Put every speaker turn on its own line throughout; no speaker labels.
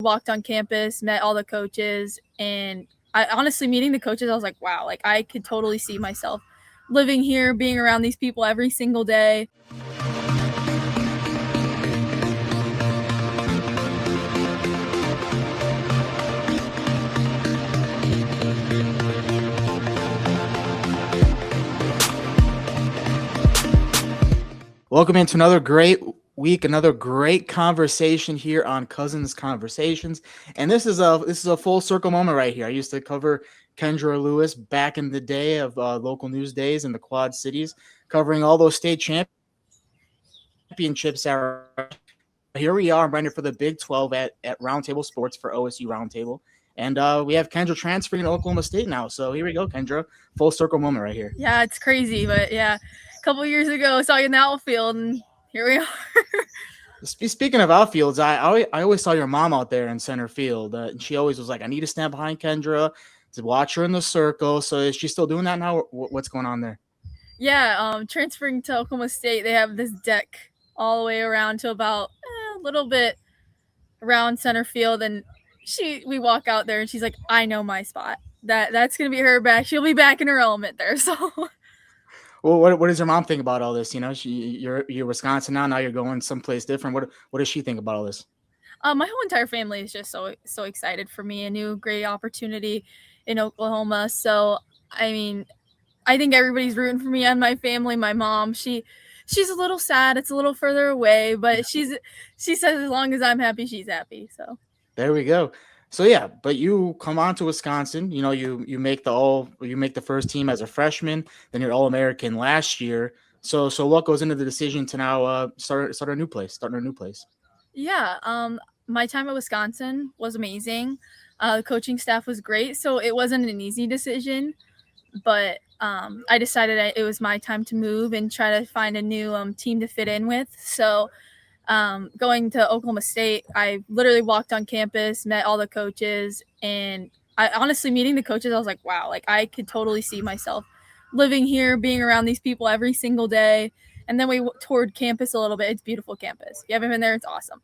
walked on campus, met all the coaches, and I honestly meeting the coaches, I was like, wow, like I could totally see myself living here, being around these people every single day.
Welcome into another great week, another great conversation here on Cousins Conversations. And this is a full circle moment right here. I used to cover Kendra Lewis back in the day of local news days in the Quad Cities, covering all those state championships. Here we are, Brandon, for the Big 12 at Roundtable Sports for OSU Roundtable. And we have Kendra transferring to Oklahoma State now. So here we go, Kendra. Full circle moment right here.
Yeah, it's crazy, but yeah, a couple years ago, I saw you in the outfield, and here we are.
Speaking of outfields, I always saw your mom out there in center field. And she always was like, I need to stand behind Kendra to watch her in the circle. So is she still doing that now? What's going on there?
Yeah, transferring to Oklahoma State, they have this deck all the way around to about a little bit around center field, and we walk out there, and she's like, I know my spot. That's gonna be her back. She'll be back in her element there. So
Well, what does your mom think about all this? You know, you're Wisconsin now. Now you're going someplace different. What does she think about all this?
my whole entire family is just so excited for me. A new great opportunity in Oklahoma. So I mean, I think everybody's rooting for me and my family. My mom, she's a little sad. It's a little further away, but she says as long as I'm happy, she's happy. So
There we go. So yeah, but you come on to Wisconsin. You know, you make the first team as a freshman. Then you're All-American last year. So what goes into the decision to now start a new place?
yeah, my time at Wisconsin was amazing. The coaching staff was great, so it wasn't an easy decision, but I decided it was my time to move and try to find a new team to fit in with. So going to Oklahoma State, I literally walked on campus, met all the coaches, and I honestly meeting the coaches, I was like, wow, like I could totally see myself living here, being around these people every single day. And then we toured campus a little bit. It's a beautiful campus. If you haven't been there, it's awesome.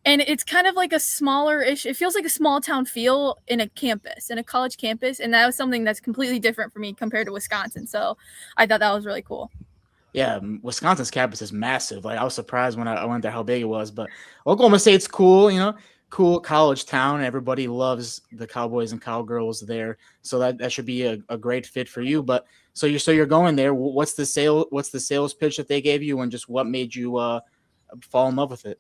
And it's kind of like a smaller-ish, it feels like a small town feel in a college campus. And that was something that's completely different for me compared to Wisconsin. So I thought that was really cool.
Yeah, Wisconsin's campus is massive. Like I was surprised when I went there how big it was. But Oklahoma State's cool, you know, cool college town. Everybody loves the Cowboys and Cowgirls there, so that should be a great fit for you. But so you're going there. What's the sales pitch that they gave you, and just what made you fall in love with it?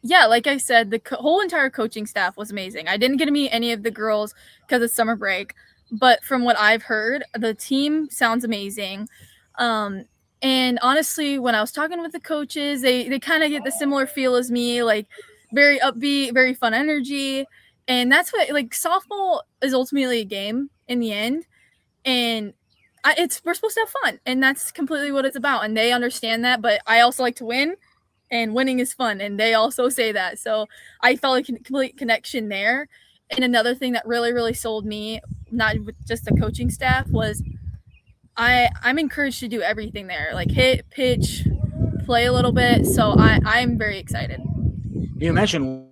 Yeah, like I said, the whole entire coaching staff was amazing. I didn't get to meet any of the girls because it's summer break, but from what I've heard, the team sounds amazing. And honestly, when I was talking with the coaches, they kind of get the similar feel as me, like very upbeat, very fun energy. And that's what, like, softball is ultimately a game in the end. And we're supposed to have fun. And that's completely what it's about. And they understand that. But I also like to win, and winning is fun. And they also say that. So I felt a complete connection there. And another thing that really, really sold me, not with just the coaching staff, was I'm encouraged to do everything there, like hit, pitch, play a little bit. So I'm very excited.
You mentioned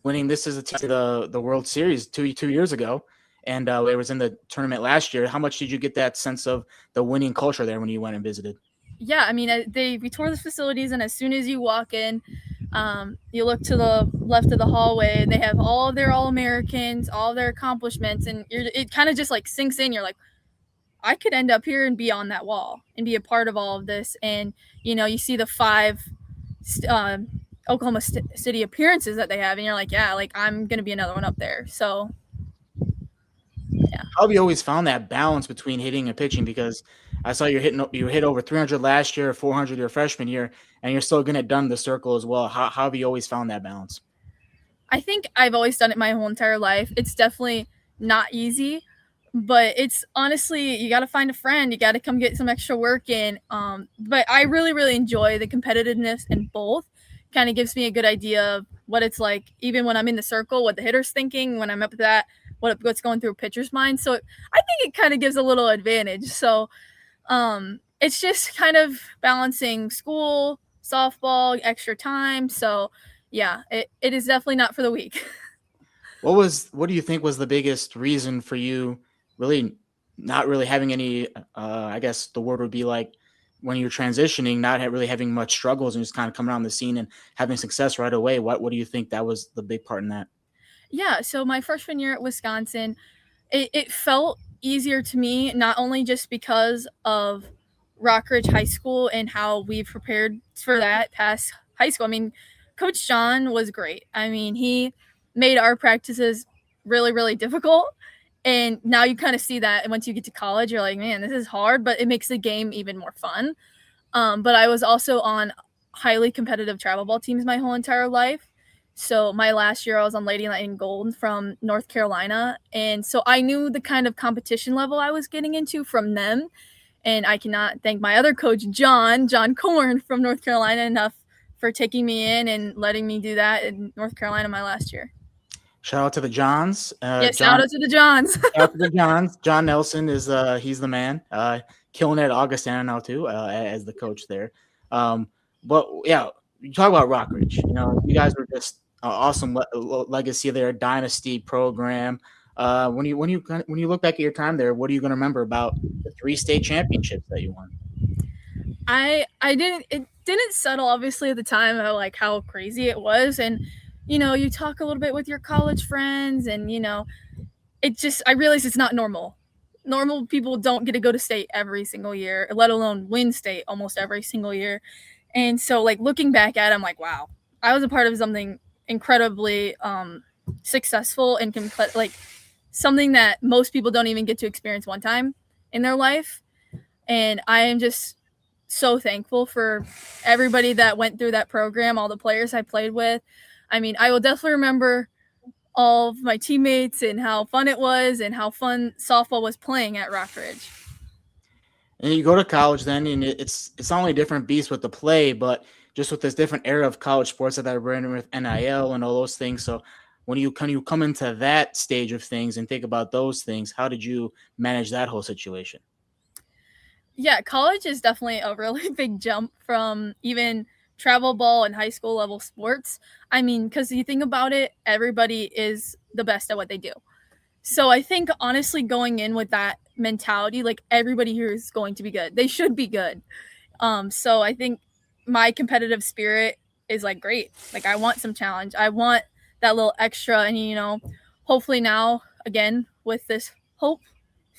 winning. This is the World Series two years ago, and it was in the tournament last year. How much did you get that sense of the winning culture there when you went and visited?
Yeah, I mean, we tour the facilities, and as soon as you walk in, you look to the left of the hallway, and they have all of their All-Americans, all of their accomplishments, and it kind of just like sinks in. You're like, I could end up here and be on that wall and be a part of all of this. And, you know, you see the 5 Oklahoma City appearances that they have, and you're like, yeah, like I'm going to be another one up there. So, yeah.
How have you always found that balance between hitting and pitching? Because I saw you hit over 300 last year, 400 your freshman year, and you're still getting it done in the circle as well. How have you always found that balance?
I think I've always done it my whole entire life. It's definitely not easy, but it's honestly, you got to find a friend. You got to come get some extra work in. But I really, really enjoy the competitiveness in both. Kind of gives me a good idea of what it's like, even when I'm in the circle, what the hitter's thinking, when I'm up at that, what's going through a pitcher's mind. So I think it kind of gives a little advantage. So it's just kind of balancing school, softball, extra time. So Yeah, it is definitely not for the weak.
What do you think was the biggest reason for you really not really having any I guess the word would be like when you're transitioning, not really having much struggles and just kind of coming on the scene and having success right away? What do you think that was the big part in that?
Yeah, so my freshman year at Wisconsin, it felt easier to me, not only just because of Rockridge High School and how we prepared for that past high school. I mean, Coach John was great. I mean, he made our practices really, really difficult. And now you kind of see that. And once you get to college, you're like, man, this is hard, but it makes the game even more fun. But I was also on highly competitive travel ball teams my whole entire life. So my last year, I was on Lady Lightning Gold from North Carolina, and so I knew the kind of competition level I was getting into from them. And I cannot thank my other coach, John Corn from North Carolina, enough for taking me in and letting me do that in North Carolina my last year.
Shout out to the Johns.
Yeah, shout out to the Johns.
Shout out to the Johns. John Nelson is he's the man. Killing it at Augustana now too, as the coach there. But yeah, you talk about Rockridge. You know, you guys were just awesome legacy there, dynasty program. When you look back at your time there, what are you going to remember about the 3 state championships that you won?
I didn't it didn't settle obviously at the time of like how crazy it was. And you talk a little bit with your college friends, and it just I realize it's not normal. Normal people don't get to go to state every single year, let alone win state almost every single year. And so like looking back at it, I'm like, wow, I was a part of something incredibly successful and like something that most people don't even get to experience one time in their life. And I am just so thankful for everybody that went through that program, all the players I played with. I mean, I will definitely remember all of my teammates and how fun it was and how fun softball was playing at Rockridge.
And you go to college then, and it's not only a different beast with the play, but just with this different era of college sports that we're in with NIL and all those things. So when you come into that stage of things and think about those things, how did you manage that whole situation?
Yeah, college is definitely a really big jump from even travel ball and high school level sports. I mean, because you think about it, everybody is the best at what they do. So I think honestly, going in with that mentality, like everybody here is going to be good. They should be good. So I think my competitive spirit is like great. Like I want some challenge. I want that little extra, and hopefully now again with this hope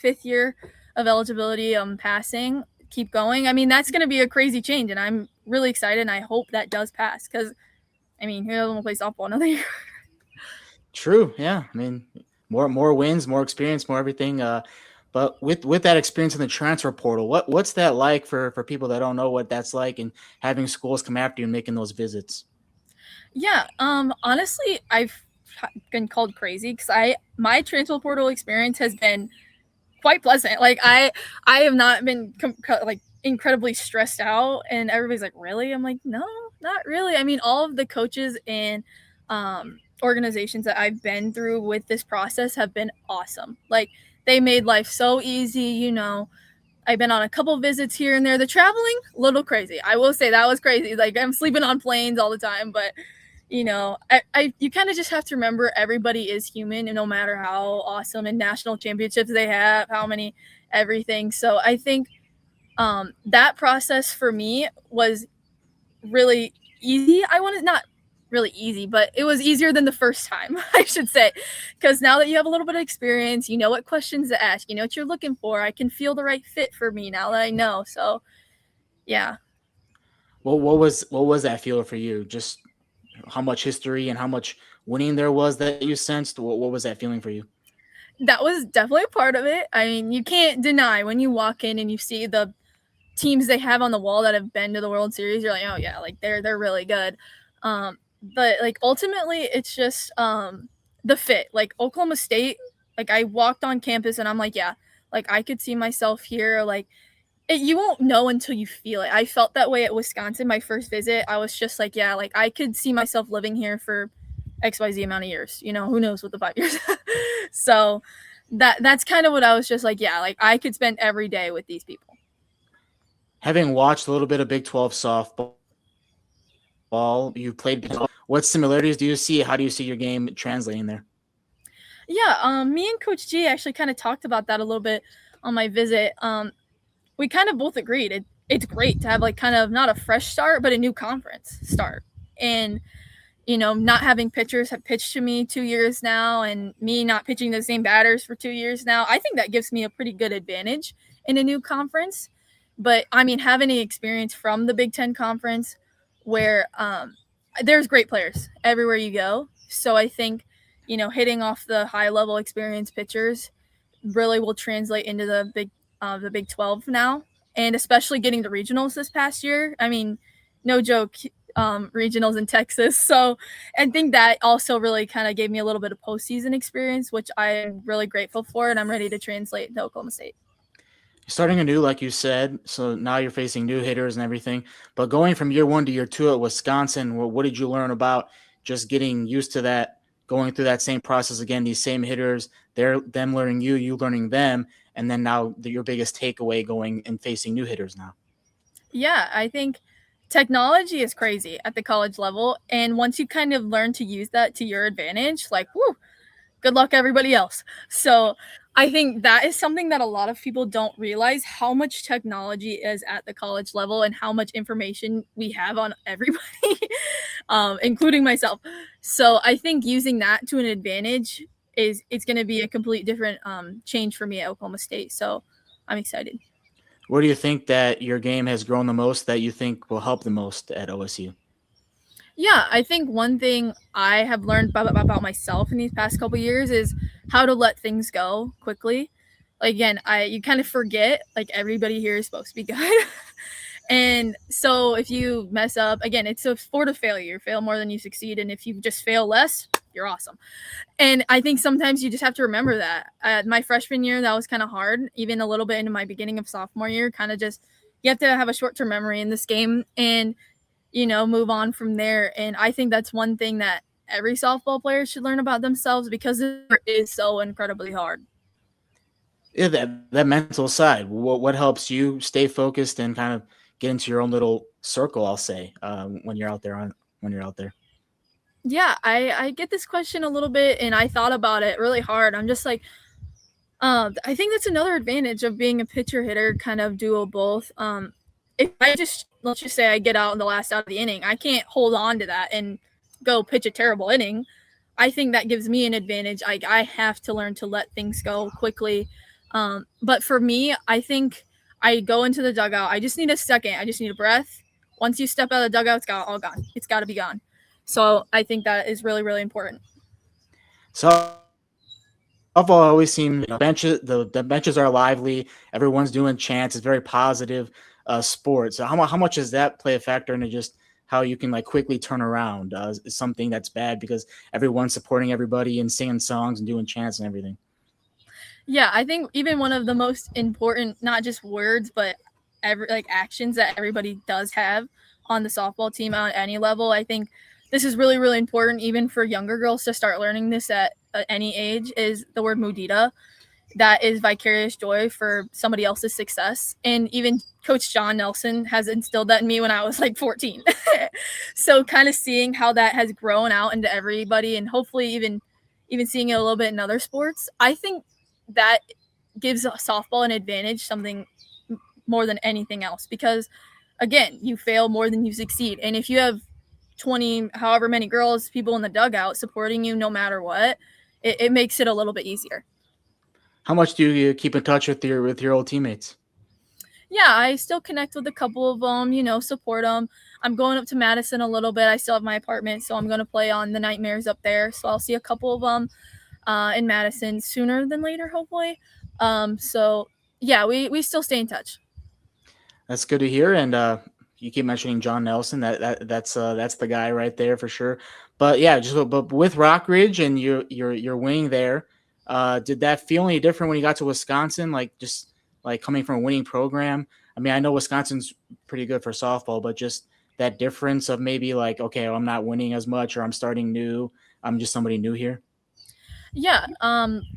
5th year of eligibility passing, keep going. I mean that's going to be a crazy change, and I'm really excited, and I hope that does pass because I mean who doesn't want to play softball another year?
True. Yeah. I mean, more wins, more experience, more everything. But with that experience in the transfer portal, what's that like for people that don't know what that's like and having schools come after you and making those visits?
Yeah, honestly, I've been called crazy because my transfer portal experience has been quite pleasant. Like I have not been like incredibly stressed out, and everybody's like, "Really?" I'm like, "No, not really." I mean, all of the coaches and organizations that I've been through with this process have been awesome. Like they made life so easy. I've been on a couple visits here and there. The traveling, a little crazy. I will say that was crazy. Like I'm sleeping on planes all the time, but you kind of just have to remember everybody is human, and no matter how awesome and national championships they have, how many everything. So I think that process for me was really easy. I wanted not really easy, but it was easier than the first time, I should say, because now that you have a little bit of experience, you know what questions to ask, you know what you're looking for. I can feel the right fit for me now that I know. So yeah.
Well, what was that feel for you? Just how much history and how much winning there was that you sensed? What was that feeling for you?
That was definitely a part of it. I mean, you can't deny when you walk in and you see the teams they have on the wall that have been to the World Series, you're like, oh yeah, like they're really good. But like ultimately, it's just the fit. Like Oklahoma State, like I walked on campus and I'm like, yeah, like I could see myself here. Like you won't know until you feel it. I felt that way at Wisconsin my first visit. I was just like, yeah, like I could see myself living here for XYZ amount of years. Who knows what the 5 years. So that's kind of what I was just like, yeah, like I could spend every day with these people.
Having watched a little bit of Big 12 softball, you played. what similarities do you see? How do you see your game translating there?
Yeah, me and Coach G actually kind of talked about that a little bit on my visit. We kind of both agreed it's great to have like kind of not a fresh start, but a new conference start. And not having pitchers have pitched to me 2 years now, and me not pitching the same batters for 2 years now, I think that gives me a pretty good advantage in a new conference. But I mean, having any experience from the Big Ten conference, where there's great players everywhere you go, so I think hitting off the high level experienced pitchers really will translate into the Big 12 now, and especially getting the regionals this past year. I mean, no joke, regionals in Texas. So I think that also really kind of gave me a little bit of postseason experience, which I'm really grateful for, and I'm ready to translate to Oklahoma State.
Starting anew, like you said, so now you're facing new hitters and everything. But going from year one to year two at Wisconsin, what did you learn about just getting used to that, going through that same process again? These same hitters, them learning you, you learning them, and then now your biggest takeaway going and facing new hitters now.
Yeah, I think technology is crazy at the college level, and once you kind of learn to use that to your advantage, like, whoo, good luck everybody else. So I think that is something that a lot of people don't realize, how much technology is at the college level and how much information we have on everybody, including myself. So I think using that to an advantage it's going to be a complete different change for me at Oklahoma State. So I'm excited.
Where do you think that your game has grown the most, that you think will help the most at OSU?
Yeah, I think one thing I have learned about myself in these past couple years is how to let things go quickly. Like, again, you kind of forget like everybody here is supposed to be good. And so if you mess up, again, it's a sport of failure. You fail more than you succeed, and if you just fail less, you're awesome. And I think sometimes you just have to remember that. My freshman year, that was kind of hard. Even a little bit into my beginning of sophomore year, kind of just you have to have a short-term memory in this game and move on from there. And I think that's one thing that every softball player should learn about themselves, because it is so incredibly hard.
Yeah, that mental side. What helps you stay focused and kind of get into your own little circle? I'll say when you're out there when you're out there.
Yeah, I get this question a little bit, and I thought about it really hard. I'm just like, I think that's another advantage of being a pitcher hitter, kind of duo both. If I just, let's just say I get out in the last out of the inning, I can't hold on to that and go pitch a terrible inning. I think that gives me an advantage. I have to learn to let things go quickly. But for me, I think I go into the dugout. I just need a second. I just need a breath. Once you step out of the dugout, it's all gone. It's got to be gone. So I think that is really, really important.
So softball always seems, benches, the benches are lively. Everyone's doing chants. It's very positive sport. So how much does that play a factor into just how you can like quickly turn around something that's bad, because everyone's supporting everybody and singing songs and doing chants and everything?
Yeah, I think even one of the most important, not just words, but actions that everybody does have on the softball team on any level. I think this is really, really important, even for younger girls to start learning this at any age, is the word mudita. That is vicarious joy for somebody else's success. And even Coach John Nelson has instilled that in me when I was like 14. So kind of seeing how that has grown out into everybody, and hopefully even seeing it a little bit in other sports, I think that gives softball an advantage, something more than anything else, because again, you fail more than you succeed. And if you have 20, however many girls, people in the dugout supporting you no matter what, it makes it a little bit easier.
How much do you keep in touch with your old teammates?
Yeah, I still connect with a couple of them, support them. I'm going up to Madison a little bit. I still have my apartment, so I'm going to play on the Nightmares up there. So I'll see a couple of them in Madison sooner than later, hopefully. So yeah, we still stay in touch.
That's good to hear. And you keep mentioning John Nelson. That's the guy right there for sure. But yeah, but with Rockridge and your wing there, did that feel any different when you got to Wisconsin? Like just like coming from a winning program. I mean, I know Wisconsin's pretty good for softball, but just that difference of maybe like, okay, I'm not winning as much, or I'm starting new. I'm just somebody new here.
Yeah.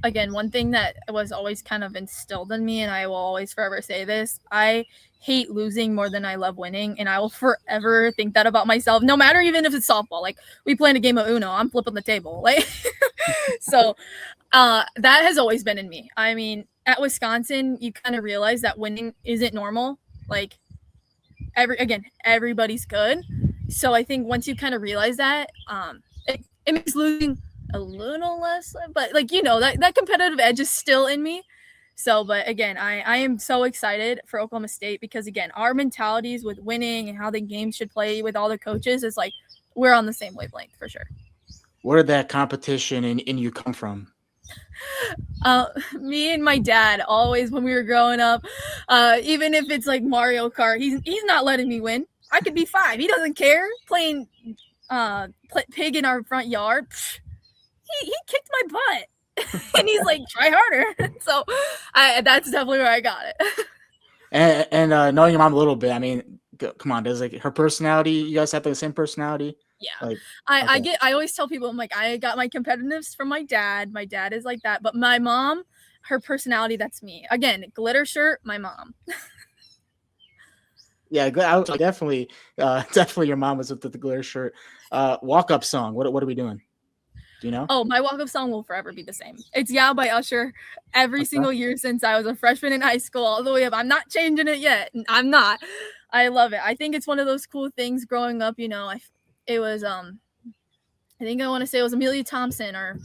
Again, one thing that was always kind of instilled in me, and I will always forever say this: I hate losing more than I love winning, and I will forever think that about myself. No matter even if it's softball, like we playing a game of Uno, I'm flipping the table. Like, so that has always been in me. I mean, at Wisconsin, you kind of realize that winning isn't normal. Like everybody's good. So I think once you kind of realize that, it makes losing a little less, but like that competitive edge is still in me. So, but again, I am so excited for Oklahoma State because again, our mentalities with winning and how the game should play with all the coaches is like we're on the same wavelength for sure.
Where did that competition in you come from?
Uh, Me and my dad always when we were growing up, even if it's like Mario Kart, he's not letting me win. I could be 5. He doesn't care. Playing pig in our front yard. He kicked my butt, and he's like, try harder. So, that's definitely where I got it.
And knowing your mom a little bit, I mean, come on, does like her personality? You guys have the same personality?
Yeah,
Like,
I I always tell people I'm like I got my competitiveness from my dad. My dad is like that, but my mom, her personality, that's me. Again, glitter shirt, my mom.
yeah, I was definitely, definitely your mom was with the glitter shirt. Walk up song. What are we doing? Do you know?
Oh, my walk up song will forever be the same. It's Yeah by Usher. Every
Okay.
single year since I was a freshman in high school, all the way up. I'm not changing it yet. I'm not. I love it. I think it's one of those cool things growing up. It was I think I want to say it was Amelia Thompson or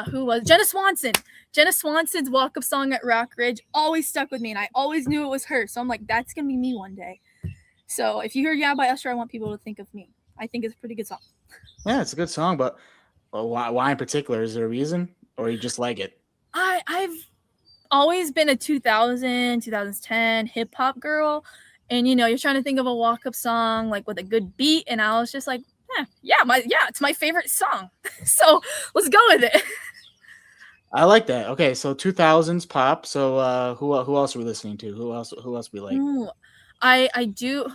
who was Jenna Swanson. Jenna Swanson's walk up song at Rockridge always stuck with me, and I always knew it was her. So I'm like, that's gonna be me one day. So if you hear Yeah by Usher, I want people to think of me. I think it's a pretty good song.
Yeah, it's a good song, but why in particular? Is there a reason, or you just like it?
I've always been a 2010 hip hop girl. And you're trying to think of a walk up song like with a good beat. And I was just like, it's my favorite song. So let's go with it.
I like that. Okay, so 2000s pop. So who else are we listening to? Who else we like?
Ooh, I do.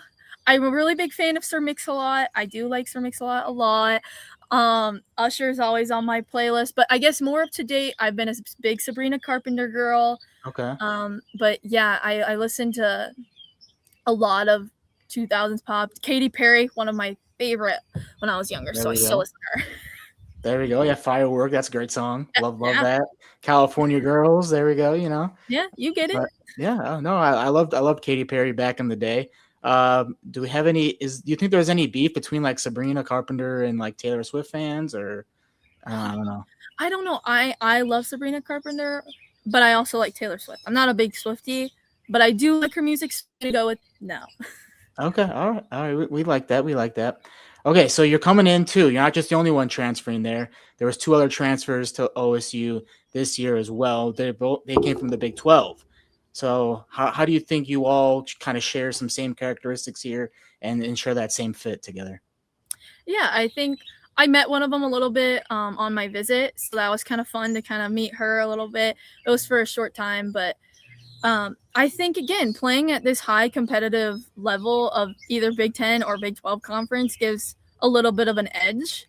I'm a really big fan of Sir Mix-a-Lot. I do like Sir Mix-a-Lot a lot. Usher is always on my playlist, but I guess more up to date. I've been a big Sabrina Carpenter girl.
Okay.
But yeah, I listen to a lot of 2000s pop. Katy Perry, one of my favorite when I was younger,
There
so I
we
still
go.
listen to her.
There we go. Yeah, Firework. That's a great song. Love
Yeah,
that. California Girls. There we go.
yeah, you get it.
But yeah, oh, no, I loved Katy Perry back in the day. Do we have any? Do you think there's any beef between like Sabrina Carpenter and like Taylor Swift fans, or I don't know?
I don't know. I love Sabrina Carpenter, but I also like Taylor Swift. I'm not a big Swiftie, but I do like her music. So I'm gonna go with no.
Okay, all right. We like that. We like that. Okay, so you're coming in too. You're not just the only one transferring there. There was 2 other transfers to OSU this year as well. They came from the Big 12. So how do you think you all kind of share some same characteristics here and ensure that same fit together?
Yeah, I think I met one of them a little bit on my visit, so that was kind of fun to kind of meet her a little bit. It was for a short time, but I think again playing at this high competitive level of either Big 10 or Big 12 conference gives a little bit of an edge.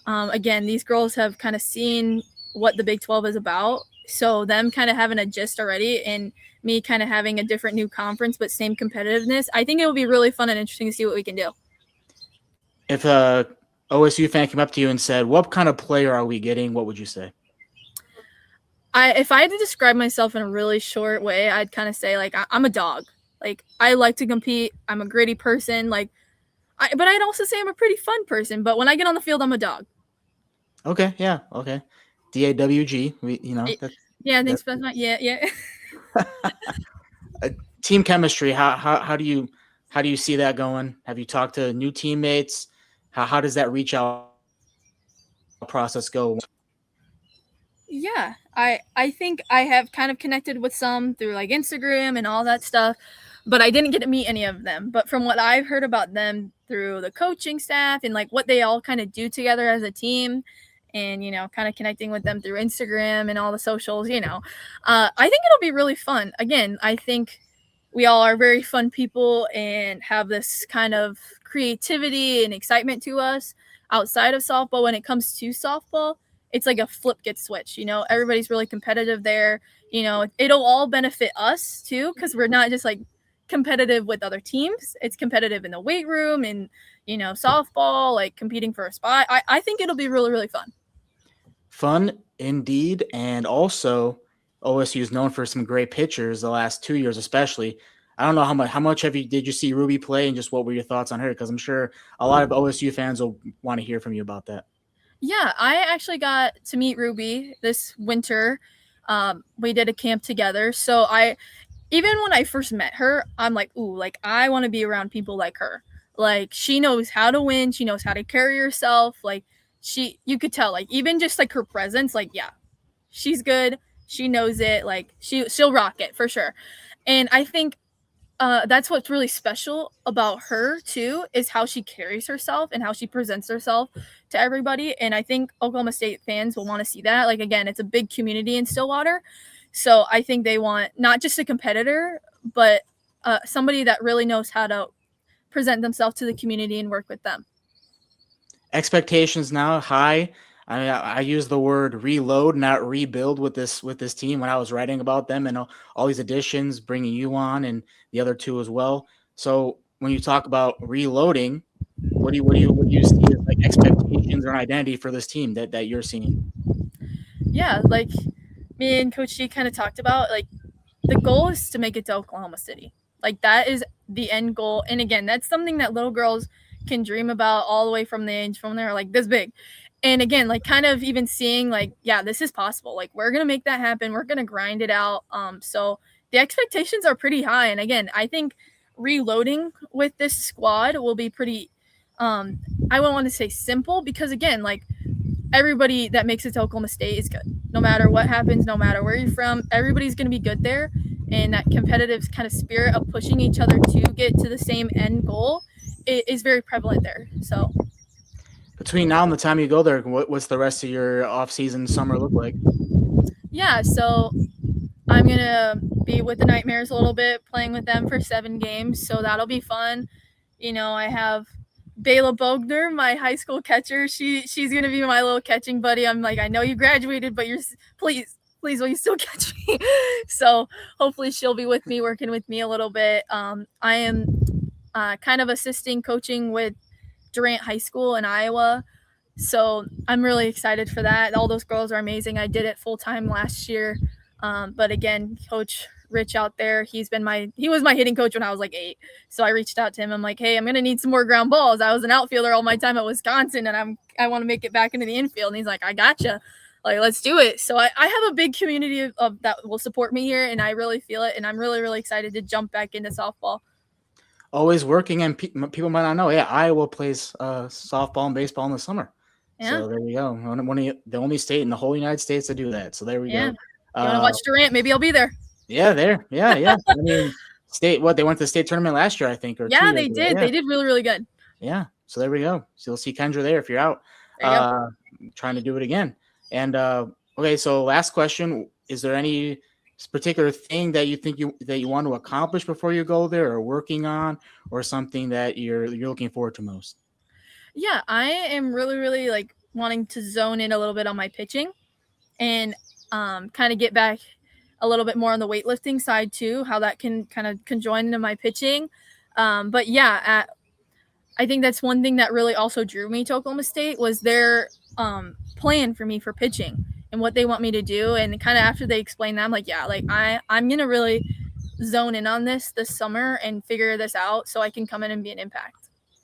Again, these girls have kind of seen what the Big 12 is about, so them kind of having a gist already and me kind of having a different new conference but same competitiveness, I think it will be really fun and interesting to see what we can do.
If a OSU fan came up to you and said, "What kind of player are we getting?" What would you say?
If I had to describe myself in a really short way, I'd kind of say like I'm a dog. Like I like to compete. I'm a gritty person. But I'd also say I'm a pretty fun person. But when I get on the field, I'm a dog.
Okay, yeah, okay. DAWG.
Yeah, thanks
That's
for that. Yeah, yeah.
team chemistry. How do you see that going? Have you talked to new teammates? How does that reach out process go?
Yeah, I think I have kind of connected with some through like Instagram and all that stuff, but I didn't get to meet any of them. But from what I've heard about them through the coaching staff and like what they all kind of do together as a team, and kind of connecting with them through Instagram and all the socials, I think it'll be really fun. Again, I think we all are very fun people and have this kind of creativity and excitement to us outside of softball when it comes to softball. it's like a flip gets switched. Everybody's really competitive there. It'll all benefit us too, because we're not just like competitive with other teams. It's competitive in the weight room and softball, like competing for a spot. I think it'll be really, really fun.
Fun indeed, and also OSU is known for some great pitchers the last 2 years, especially. I don't know how much did you see Ruby play, and just what were your thoughts on her? Because I'm sure a lot of OSU fans will want to hear from you about that.
Yeah, I actually got to meet Ruby this winter. We did a camp together, so even when I first met her, I'm like, ooh, like I want to be around people like her. Like she knows how to win, she knows how to carry herself. Like you could tell, like even just like her presence, like yeah, she's good. She knows it. Like she'll rock it for sure. And I think that's what's really special about her too, is how she carries herself and how she presents herself to everybody. And I think Oklahoma State fans will want to see that. Like again, it's a big community in Stillwater, so I think they want not just a competitor, but somebody that really knows how to present themselves to the community and work with them.
Expectations now high. I use the word reload, not rebuild, with this team when I was writing about them, and all these additions, bringing you on and the other two as well. So when you talk about reloading, what do you see as like expectations or an identity for this team that you're seeing?
Yeah, like me and Coach G kind of talked about, like the goal is to make it to Oklahoma City. Like that is the end goal. And again, that's something that little girls can dream about all the way from the age from they're like this big. And again, like kind of even seeing like, yeah, this is possible. Like we're gonna make that happen. We're gonna grind it out. So the expectations are pretty high. And again, I think reloading with this squad will be pretty I won't want to say simple, because again, like everybody that makes it to Oklahoma State is good. No matter what happens, no matter where you're from, everybody's going to be good there. And that competitive kind of spirit of pushing each other to get to the same end goal is very prevalent there. So
Between now and the time you go there, what's the rest of your off-season summer look like?
yeah, so I'm going to be with the Nightmares a little bit, playing with them for 7 games. So that'll be fun. I have Bayla Bogner, my high school catcher. She's gonna be my little catching buddy. I'm like, I know you graduated, but please will you still catch me? So hopefully she'll be with me, working with me a little bit. I am kind of assisting coaching with Durant High School in Iowa, so I'm really excited for that. All those girls are amazing. I did it full time last year, but again, Coach Rich out there, he was my hitting coach when I was like 8. So I reached out to him. I'm like, hey, I'm gonna need some more ground balls. I was an outfielder all my time at Wisconsin, and I want to make it back into the infield. And he's like, I gotcha. Like, let's do it. So I have a big community of that will support me here, and I really feel it. And I'm really, really excited to jump back into softball.
Always working, and people might not know. Yeah, Iowa plays softball and baseball in the summer.
Yeah.
So there we go. One of the only state in the whole United States to do that. So there we go.
You want to watch Durant? Maybe I'll be there.
Yeah, there. Yeah. I mean, they went to the state tournament last year, I think, or
yeah, they did.
Yeah.
They did really, really good.
Yeah. So there we go. So you'll see Kendra there if you're out trying to do it again. And okay, so last question: is there any particular thing that you think that you want to accomplish before you go there, or working on, or something that you're looking forward to most?
Yeah, I am really, really like wanting to zone in a little bit on my pitching, and kind of get back a little bit more on the weightlifting side too, how that can kind of conjoin into my pitching. But yeah, I think that's one thing that really also drew me to Oklahoma State was their plan for me for pitching and what they want me to do. And kind of after they explained that, I'm like, yeah, like I'm going to really zone in on this summer and figure this out so I can come in and be an impact.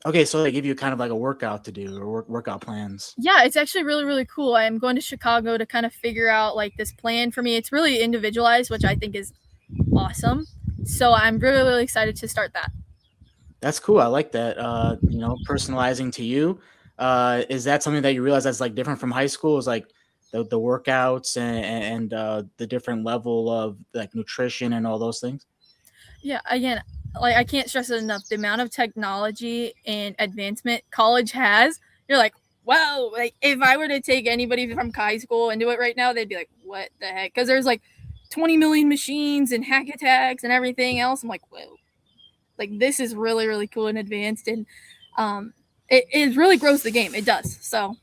Okay, so they give you kind of like a workout to do, or workout plans.
Yeah, it's actually really, really cool. I'm going to Chicago to kind of figure out like this plan for me. It's really individualized, which I think is awesome. So I'm really, really excited to start that.
That's cool. I like that. Personalizing to you. Is that something that you realize that's like different from high school? Is like the workouts and the different level of like nutrition and all those things?
Yeah, again, like I can't stress it enough. The amount of technology and advancement college has, you're like, wow. Like if I were to take anybody from high school and do it right now, they'd be like, what the heck? Because there's like 20 million machines and hack attacks and everything else. I'm like, whoa. Like this is really, really cool and advanced, and it really grows the game. It does. So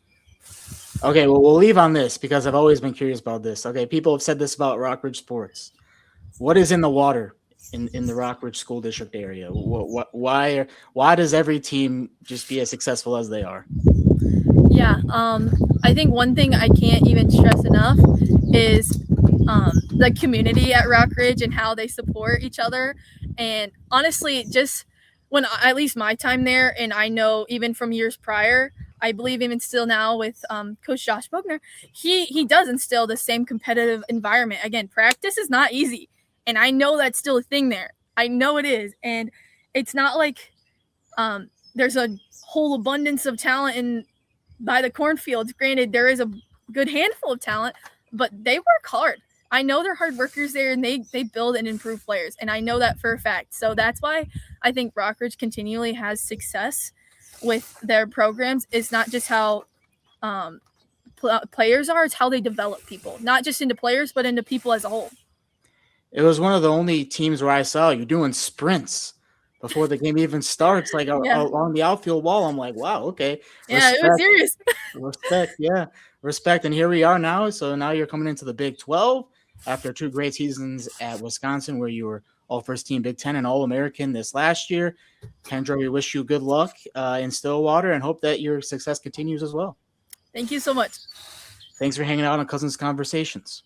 Okay, well, we'll leave on this because I've always been curious about this. Okay, people have said this about Rockridge sports. What is in the water in the Rockridge School District area? Why does every team just be as successful as they are?
Yeah, I think one thing I can't even stress enough is the community at Rockridge and how they support each other. And honestly, just when at least my time there, and I know even from years prior, I believe even still now with Coach Josh Bogner, he does instill the same competitive environment. Again, practice is not easy, and I know that's still a thing there. I know it is, and it's not like there's a whole abundance of talent in by the cornfields. Granted, there is a good handful of talent, but they work hard. I know they're hard workers there, and they build and improve players, and I know that for a fact. So that's why I think Rockridge continually has success with their programs. It's not just how players are; it's how they develop people, not just into players, but into people as a whole.
It was one of the only teams where I saw you doing sprints before the game even starts, like
Yeah,
along the outfield wall. I'm like, wow, okay,
yeah, it was
respect,
serious.
respect, yeah, respect. And here we are now. So now you're coming into the Big 12 after 2 great seasons at Wisconsin, where you were all first team Big 10 and All American this last year. Kendra, we wish you good luck in Stillwater and hope that your success continues as well.
Thank you so much.
Thanks for hanging out on Cousins Conversations.